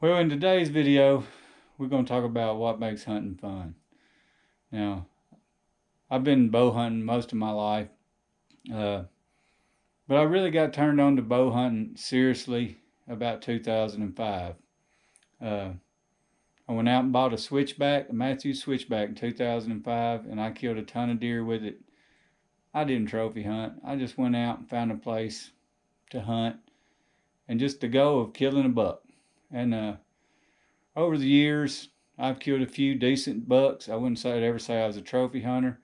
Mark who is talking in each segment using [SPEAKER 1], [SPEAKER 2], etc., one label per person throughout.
[SPEAKER 1] Well, in today's video, we're going to talk about what makes hunting fun. Now, I've been bow hunting most of my life, but I really got turned on to bow hunting seriously about 2005. Uh, I went out and bought a switchback, a Mathews Switchback in 2005, and I killed a ton of deer with it. I didn't trophy hunt. I just went out and found a place to hunt and just the go of killing a buck. And over the years, I've killed a few decent bucks. I wouldn't ever say I was a trophy hunter.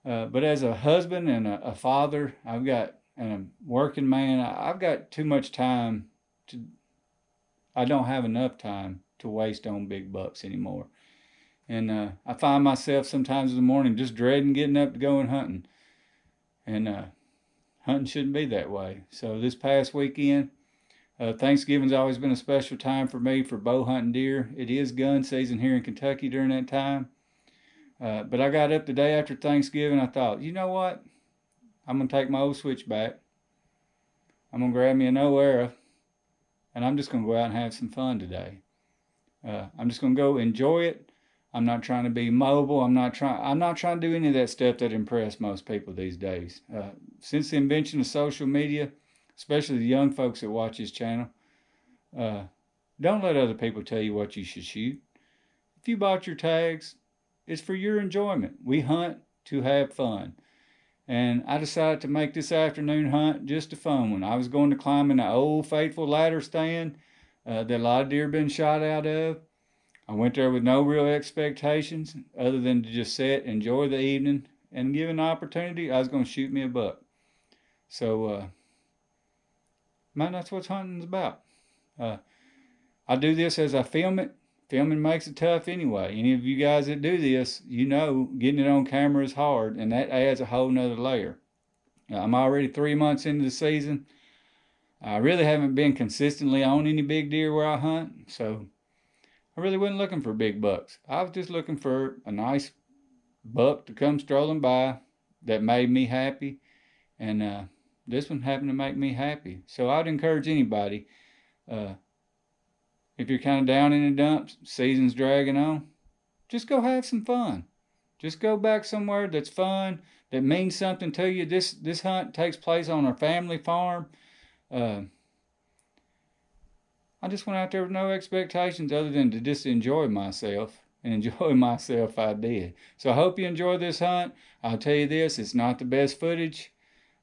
[SPEAKER 1] But as a husband and a father, and a working man, I've got too much time to, I don't have enough time to waste on big bucks anymore. And I find myself sometimes in the morning just dreading getting up to go and hunting. And hunting shouldn't be that way. So this past weekend, Thanksgiving's always been a special time for me for bow hunting deer. It is gun season here in Kentucky during that time. But I got up the day after Thanksgiving. I thought, you know what? I'm going to take my old switchback. I'm going to grab me an old arrow. And I'm just going to go out and have some fun today. I'm just going to go enjoy it. I'm not trying to be mobile. I'm not trying to do any of that stuff that impress most people these days. Since the invention of social media, especially the young folks that watch this channel, don't let other people tell you what you should shoot. If you bought your tags, it's for your enjoyment. We hunt to have fun. And I decided to make this afternoon hunt just a fun one. I was going to climb in an old faithful ladder stand that a lot of deer have been shot out of. I went there with no real expectations other than to just sit, enjoy the evening, and given the opportunity, I was going to shoot me a buck. So, man, that's what hunting's about. I do this as I film it. Filming makes it tough anyway. Any of you guys that do this, you know getting it on camera is hard, and that adds a whole nother layer. I'm already 3 months into the season. I really haven't been consistently on any big deer where I hunt, so I really wasn't looking for big bucks. I was just looking for a nice buck to come strolling by that made me happy, and this one happened to make me happy. So I'd encourage anybody, if you're kind of down in the dumps, season's dragging on, just go have some fun. Just go back somewhere that's fun, that means something to you. This hunt takes place on our family farm. I just went out there with no expectations other than to just enjoy myself. And enjoy myself I did. So I hope you enjoy this hunt. I'll tell you this, it's not the best footage.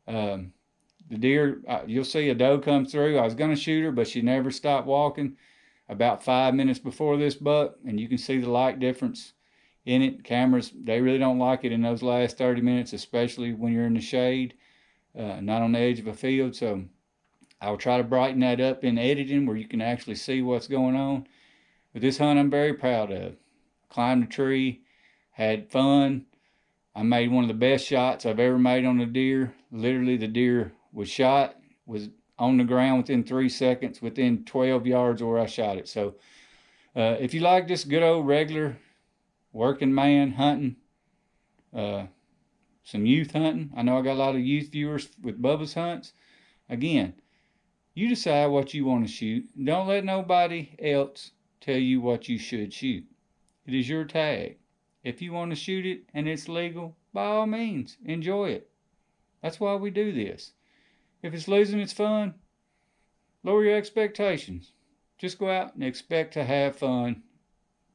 [SPEAKER 1] The deer, you'll see a doe come through. I was going to shoot her, but she never stopped walking about 5 minutes before this buck, and you can see the light difference in it. Cameras, they really don't like it in those last 30 minutes, especially when you're in the shade, not on the edge of a field. So I'll try to brighten that up in editing where you can actually see what's going on. But this hunt I'm very proud of. Climbed a tree, had fun. I made one of the best shots I've ever made on a deer. Literally, the deer was shot, was on the ground within 3 seconds, within 12 yards where I shot it. So if you like just good old regular working man hunting, some youth hunting, I know I got a lot of youth viewers with Bubba's hunts. Again, you decide what you want to shoot. Don't let nobody else tell you what you should shoot. It is your tag. If you want to shoot it and it's legal, by all means, enjoy it. That's why we do this. If it's losing its fun, lower your expectations. Just go out and expect to have fun,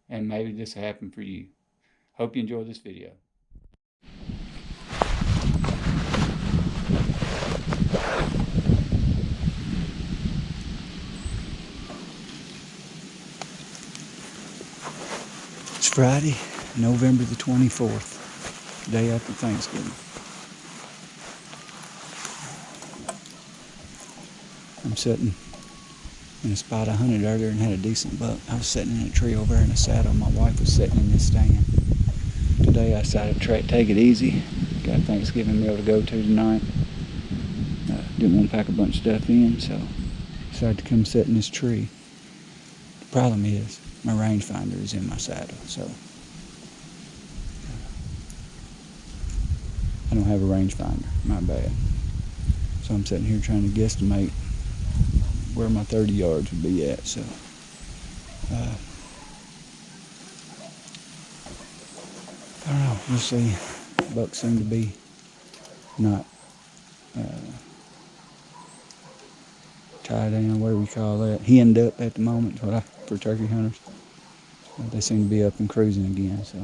[SPEAKER 1] and maybe this will happen for you. Hope you enjoy this video. It's Friday, November the 24th, day after Thanksgiving. I'm sitting in a spot I hunted earlier and had a decent buck. I was sitting in a tree over there in a saddle. My wife was sitting in this stand. Today I decided to take it easy. Got a Thanksgiving meal to go to tonight. Didn't want to pack a bunch of stuff in, so decided to come sit in this tree. The problem is my rangefinder is in my saddle, so I don't have a rangefinder. My bad. So I'm sitting here trying to guesstimate where my 30 yards would be at. So I don't know. We'll see. Bucks seem to be not tied down. What do we call that? Henned up at the moment. For turkey hunters. They seem to be up and cruising again. So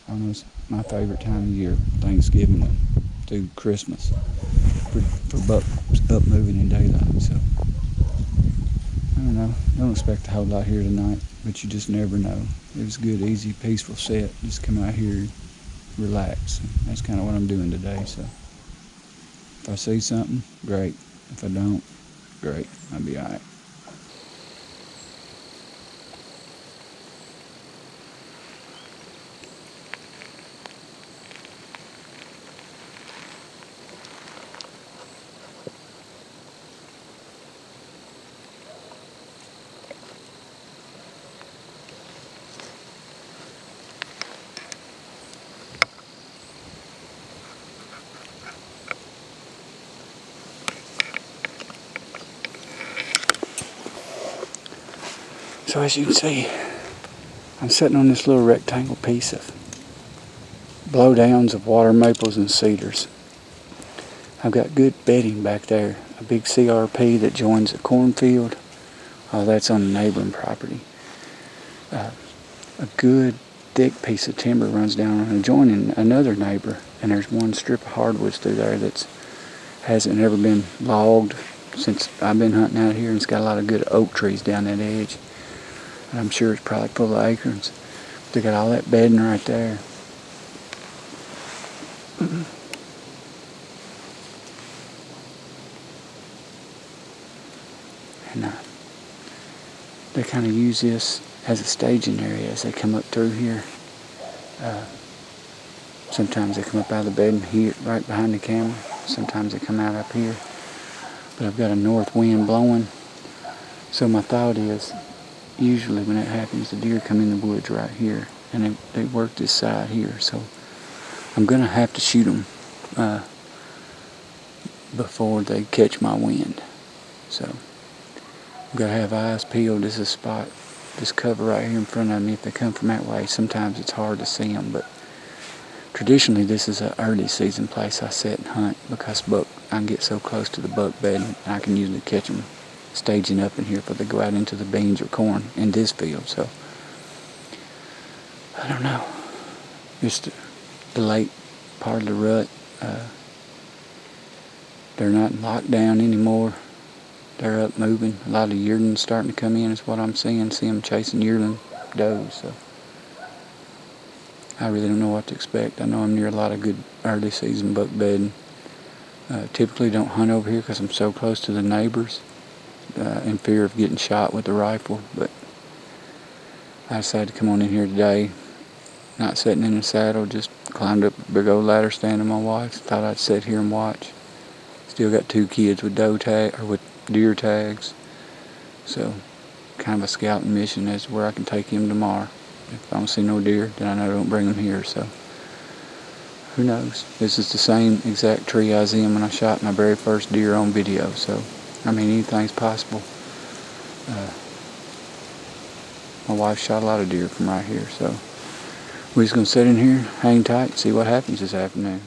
[SPEAKER 1] I don't know. It's my favorite time of year, Thanksgiving through Christmas, for bucks up moving in daylight. So I don't know. Don't expect a whole lot here tonight, but you just never know. It was a good, easy, peaceful set. Just come out here, relax. That's kind of what I'm doing today. So if I see something, great. If I don't, great. I'll be all right. So as you can see, I'm sitting on this little rectangle piece of blowdowns of water maples and cedars. I've got good bedding back there, a big CRP that joins a cornfield. Oh, that's on the neighboring property. A good thick piece of timber runs down and adjoining another neighbor, and there's one strip of hardwoods through there that hasn't ever been logged since I've been hunting out here, and it's got a lot of good oak trees down that edge. And I'm sure it's probably full of acorns. They got all that bedding right there. And they kind of use this as a staging area as they come up through here. Sometimes they come up out of the bedding here, right behind the camera. Sometimes they come out up here. But I've got a north wind blowing. So my thought is, usually when that happens, the deer come in the woods right here, and they work this side here. So I'm gonna have to shoot them before they catch my wind. So I've got to have eyes peeled. This is a spot, this cover right here in front of me. If they come from that way, sometimes it's hard to see them. But traditionally, this is an early season place I sit and hunt because I can get so close to the buck bed, and I can usually catch them staging up in here before they go out into the beans or corn in this field. So I don't know. Just the late part of the rut. They're not in lockdown anymore. They're up moving. A lot of yearlings starting to come in is what I'm seeing. See them chasing yearling does. So I really don't know what to expect. I know I'm near a lot of good early season buck bedding. Typically don't hunt over here because I'm so close to the neighbors, in fear of getting shot with a rifle. But I decided to come on in here today, not sitting in the saddle, just climbed up a big old ladder stand of my wife's. Thought I'd sit here and watch. Still got 2 kids with with deer tags. So kind of a scouting mission as to where I can take him tomorrow. If I don't see no deer, then I know I don't bring them here. So who knows? This is the same exact tree I was in when I shot my very first deer on video. So I mean, anything's possible. My wife shot a lot of deer from right here. So we're just gonna sit in here, hang tight, see what happens this afternoon.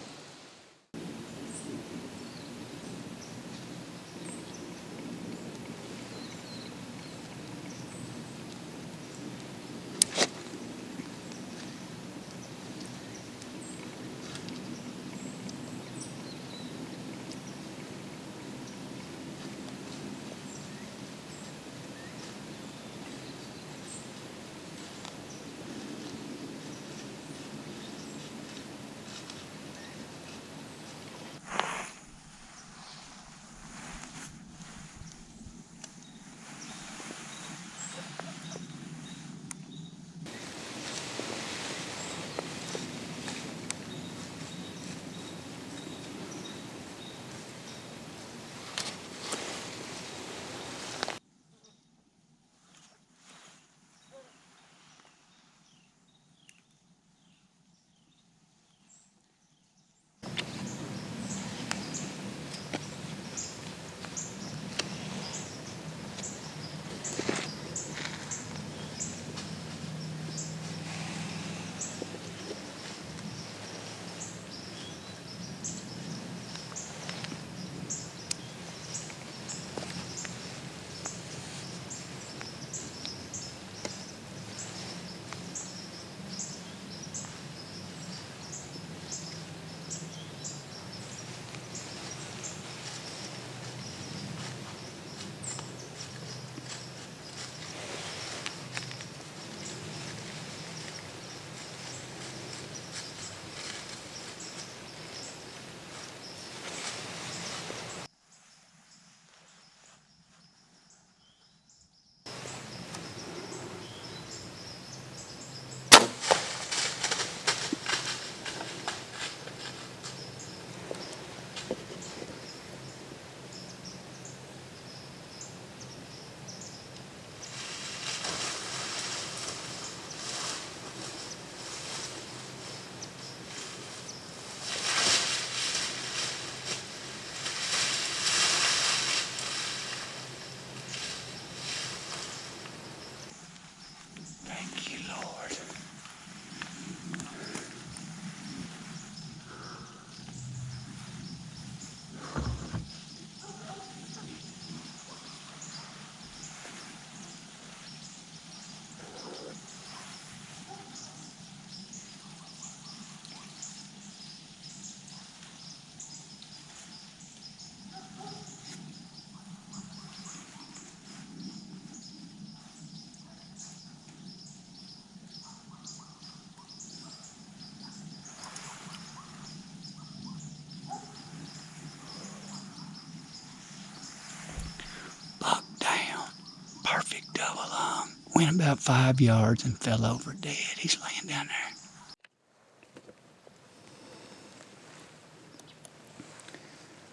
[SPEAKER 1] Went about 5 yards and fell over dead. He's laying down there.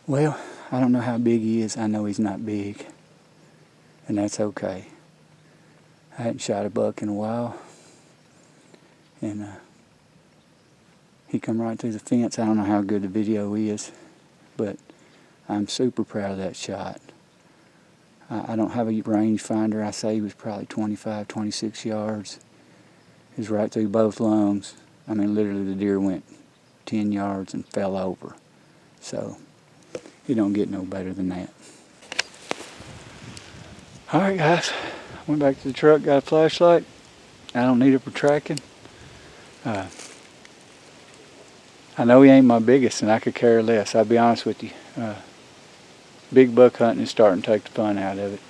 [SPEAKER 1] Well, I don't know how big he is. I know he's not big. And that's okay. I hadn't shot a buck in a while. And he come right through the fence. I don't know how good the video is, but I'm super proud of that shot. I don't have a range finder. I say he was probably 25, 26 yards. He was right through both lungs. I mean, literally the deer went 10 yards and fell over. So, you don't get no better than that. Alright guys, went back to the truck, got a flashlight. I don't need it for tracking. I know he ain't my biggest and I could care less, I'll be honest with you. Big buck hunting is starting to take the fun out of it.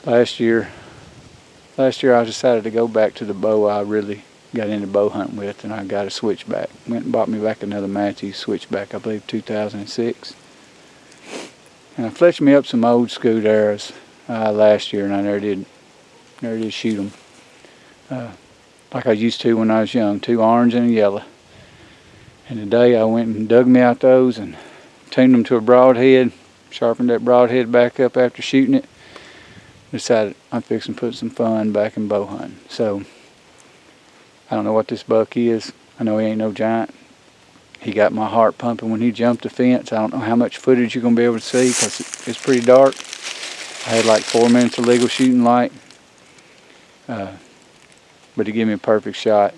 [SPEAKER 1] Last year I decided to go back to the bow I really got into bow hunting with, and I got a switchback. Went and bought me back another Mathews Switchback, I believe 2006. And I fletched me up some old scoot arrows last year, and I never did shoot them like I used to when I was young. 2 orange and a yellow. And today I went and dug me out those and tuned them to a broadhead, sharpened that broadhead back up after shooting it. Decided I'm fixing to put some fun back in bow hunting. So I don't know what this buck is. I know he ain't no giant. He got my heart pumping when he jumped the fence. I don't know how much footage you're going to be able to see because it's pretty dark. I had like 4 minutes of legal shooting light. But he gave me a perfect shot,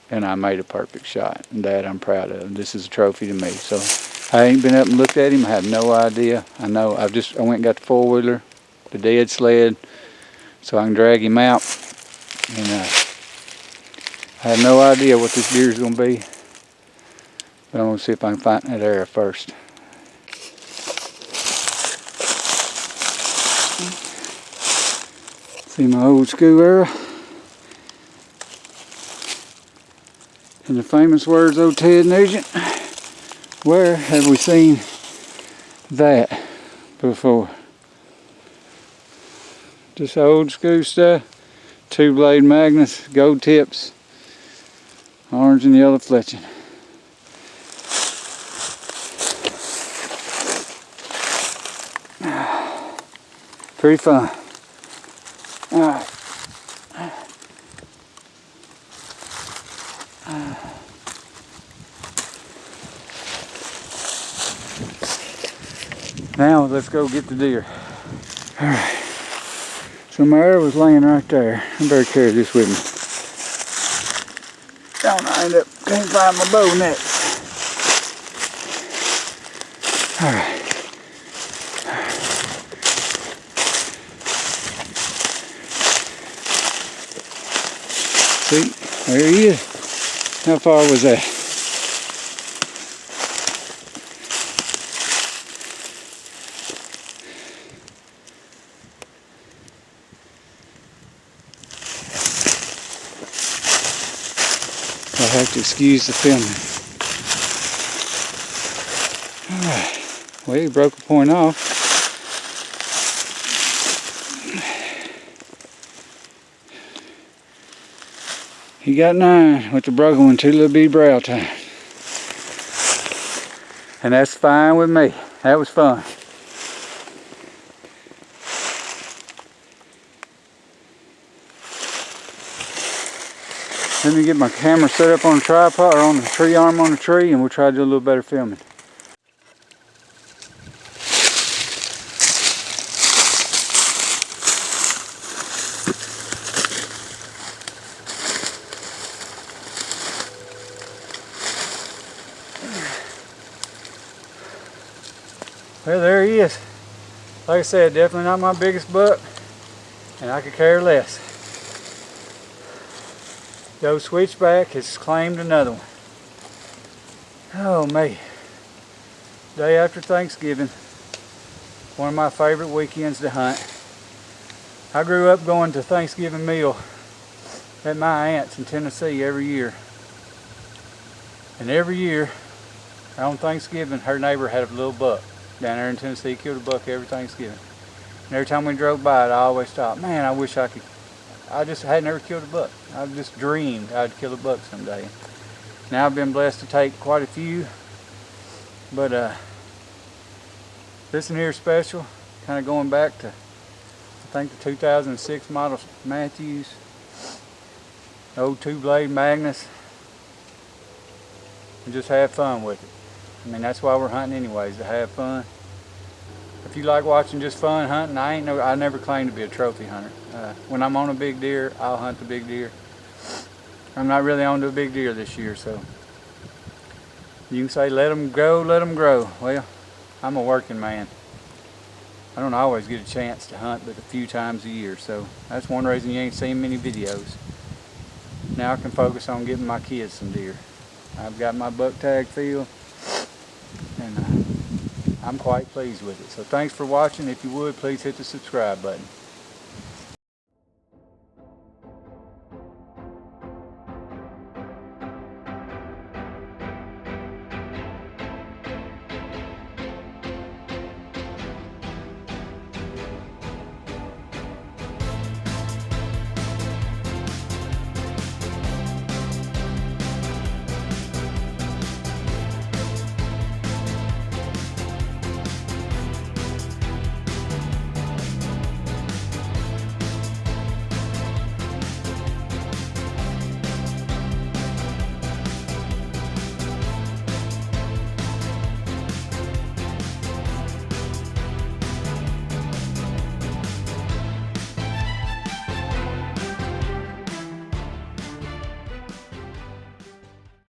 [SPEAKER 1] and I made a perfect shot, and that I'm proud of. This is a trophy to me. So I ain't been up and looked at him. I have no idea. I know I went and got the 4-wheeler, the dead sled, so I can drag him out. And I have no idea what this deer is going to be, but I'm going to see if I can find that arrow first. See my old school arrow. In the famous words of Ted Nugent, where have we seen that before? Just old school stuff. 2-blade Magnus, gold tips, orange and yellow fletching. Pretty fun. Alright. Now let's go get the deer. Alright. So my arrow was laying right there. I better carry this with me. Don't I end up can't find my bow next. Alright. See, there he is. How far was that? I have to excuse the filming. Alright, well, he broke a point off. He got 9 with the broken one, 2 little bitty brow tines. And that's fine with me. That was fun. Let me get my camera set up on a tripod or on the tree arm on the tree, and we'll try to do a little better filming. Well, there he is. Like I said, definitely not my biggest buck, and I could care less. Joe Switchback has claimed another one. Oh me. Day after Thanksgiving. One of my favorite weekends to hunt. I grew up going to Thanksgiving meal at my aunt's in Tennessee every year. And every year on Thanksgiving, her neighbor had a little buck. Down there in Tennessee, killed a buck every Thanksgiving. And every time we drove by it, I always thought, man, I wish I could I just had never killed a buck. I just dreamed I'd kill a buck someday. Now I've been blessed to take quite a few, but this one here is special, kind of going back to, I think, the 2006 model Mathews, old 2-blade Magnus, and just have fun with it. I mean, that's why we're hunting anyways, to have fun. If you like watching just fun hunting, I never claim to be a trophy hunter. When I'm on a big deer, I'll hunt the big deer. I'm not really on to a big deer this year, so you can say let them grow, let them grow. Well, I'm a working man. I don't always get a chance to hunt but a few times a year, so that's one reason you ain't seen many videos. Now I can focus on getting my kids some deer. I've got my buck tag field, and I'm quite pleased with it. So thanks for watching. If you would, please hit the subscribe button.